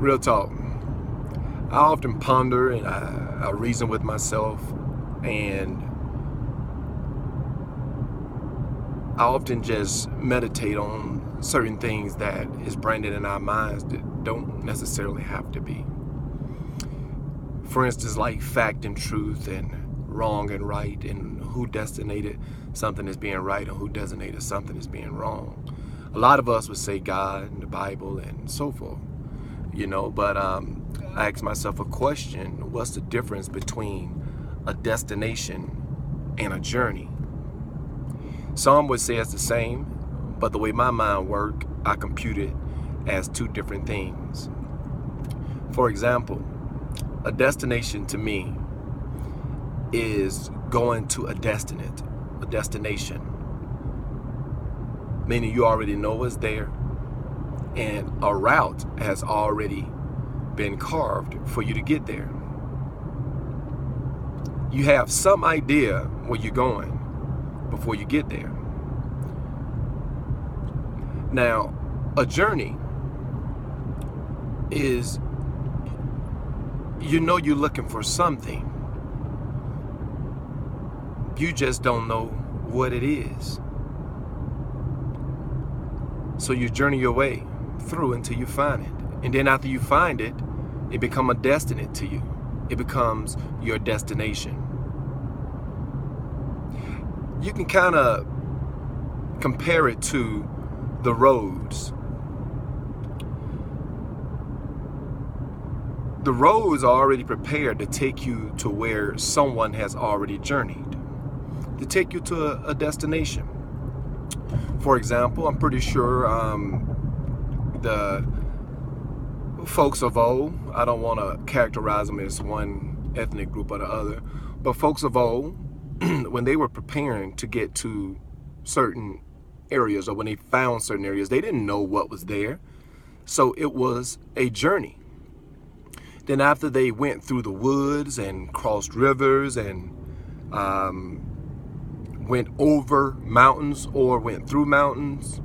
Real talk. I often ponder and I reason with myself, and I often just meditate on certain things that is branded in our minds that don't necessarily have to be. For instance, like fact and truth and wrong and right, and who designated something as being right and who designated something as being wrong. A lot of us would say God and the Bible and so forth, but I ask myself a question: what's the difference between a destination and a journey? Some would say it's the same, but the way my mind works, I compute it as two different things. For example, a destination to me is going to a destination, meaning you already know what's there, and a route has already been carved for you to get there. You have some idea where you're going before you get there. Now, a journey is, you're looking for something. You just don't know what it is. So you journey your way through until you find it. And then after you find it, it becomes a destiny to you. It becomes your destination. You can kind of compare it to the roads. The roads are already prepared to take you to where someone has already journeyed, to take you to a destination. For example, I'm pretty sure the folks of old, I don't want to characterize them as one ethnic group or the other, but folks of old, when they were preparing to get to certain areas, or when they found certain areas, they didn't know what was there. So it was a journey. Then after they went through the woods and crossed rivers and went over mountains or went through mountains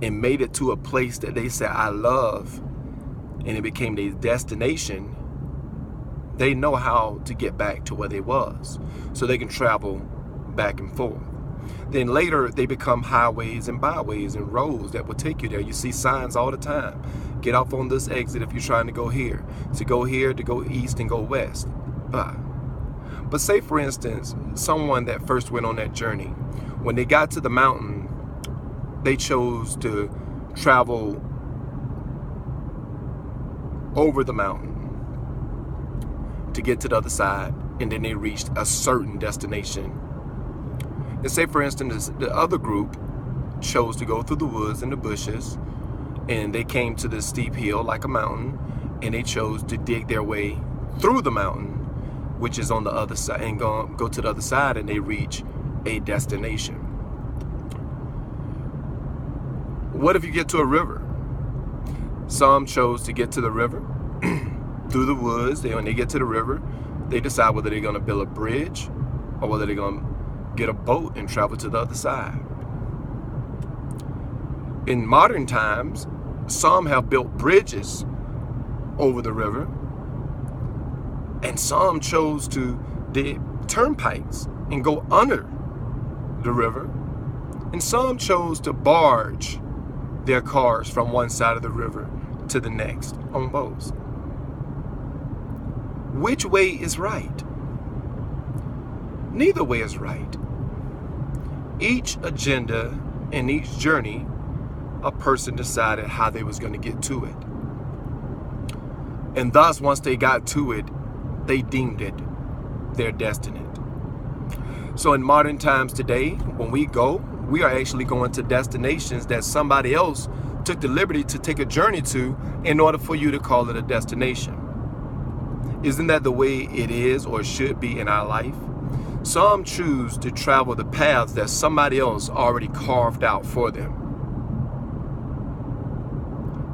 and made it to a place that they said, I love, and it became their destination, they know how to get back to where they was, so they can travel back and forth. Then later they become highways and byways and roads that will take you there. You see signs all the time. Get off on this exit if you're trying to go here. To go here, to go east and go west. But say for instance, someone that first went on that journey, when they got to the mountain, they chose to travel over the mountain to get to the other side, and then they reached a certain destination. And say for instance, the other group chose to go through the woods and the bushes, and they came to this steep hill like a mountain, and they chose to dig their way through the mountain, which is on the other side, and go to the other side, and they reach a destination. What if you get to a river? Some chose to get to the river through the woods. When they get to the river, they decide whether they're going to build a bridge or whether they're going to get a boat and travel to the other side. In modern times, some have built bridges over the river, and some chose to dig turnpikes and go under the river, and some chose to barge their cars from one side of the river to the next on boats. Which way is right? Neither way is right. Each agenda and each journey, a person decided how they was going to get to it. And thus, once they got to it, they deemed it their destiny. So in modern times today, when we go, we are actually going to destinations that somebody else took the liberty to take a journey to in order for you to call it a destination. Isn't that the way it is or should be in our life? Some choose to travel the paths that somebody else already carved out for them.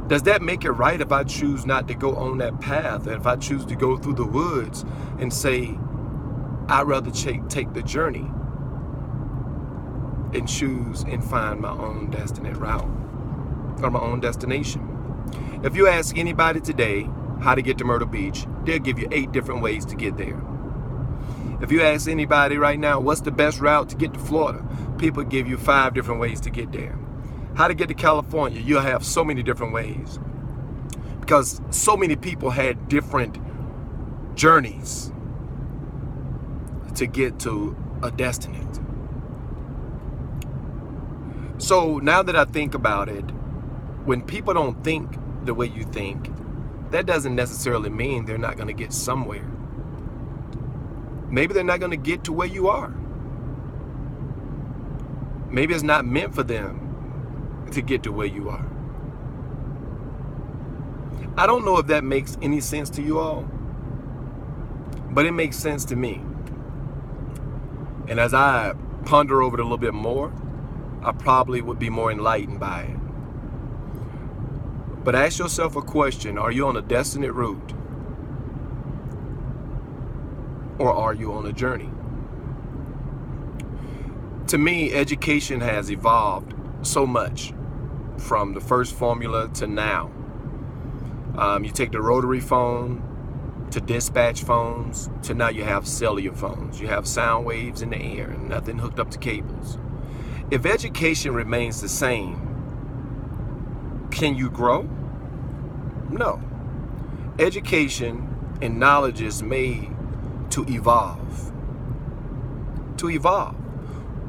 Does that make it right if I choose not to go on that path? And if I choose to go through the woods and say, I'd rather take the journey and choose and find my own destiny route or my own destination. If you ask anybody today how to get to Myrtle Beach, they'll give you 8 different ways to get there. If you ask anybody right now, what's the best route to get to Florida? People give you 5 different ways to get there. How to get to California? You'll have so many different ways. Because so many people had different journeys to get to a destiny. So now that I think about it, when people don't think the way you think, that doesn't necessarily mean they're not going to get somewhere. Maybe they're not going to get to where you are. Maybe it's not meant for them to get to where you are. I don't know if that makes any sense to you all, but it makes sense to me. And as I ponder over it a little bit more, I probably would be more enlightened by it. But ask yourself a question. Are you on a destined route? Or are you on a journey? To me, education has evolved so much from the first formula to now. You take the rotary phone to dispatch phones to now you have cellular phones. You have sound waves in the air and nothing hooked up to cables. If education remains the same, can you grow? No. Education and knowledge is made to evolve. To evolve.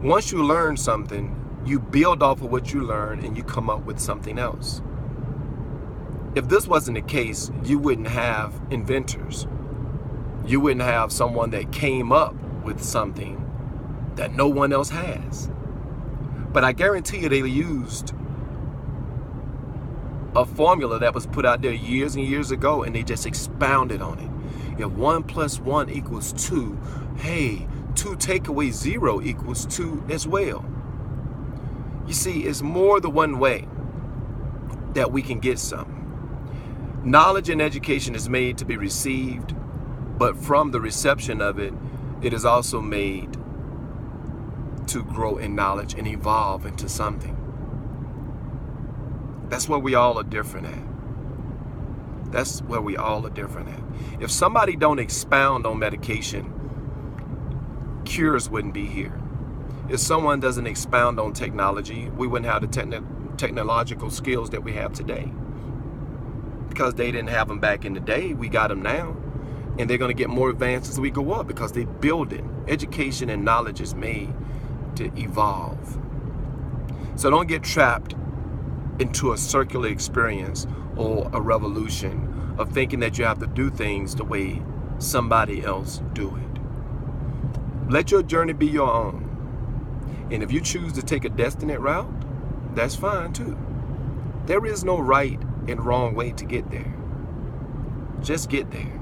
Once you learn something, you build off of what you learn and you come up with something else. If this wasn't the case, you wouldn't have inventors. You wouldn't have someone that came up with something that no one else has. But I guarantee you they used a formula that was put out there years and years ago, and they just expounded on it. If 1 + 1 = 2, hey, 2 take away 0 = 2 as well. You see, it's more than one way that we can get something. Knowledge and education is made to be received, but from the reception of it, it is also made to grow in knowledge and evolve into something. That's where we all are different at. That's where we all are different at. If somebody don't expound on medication, cures wouldn't be here. If someone doesn't expound on technology, we wouldn't have the technological skills that we have today. Because they didn't have them back in the day, we got them now. And they're going to get more advanced as we go up because they build it. Education and knowledge is made to evolve. So don't get trapped into a circular experience or a revolution of thinking that you have to do things the way somebody else do it. Let your journey be your own. And if you choose to take a destined route, that's fine too. There is no right and wrong way to get there. Just get there.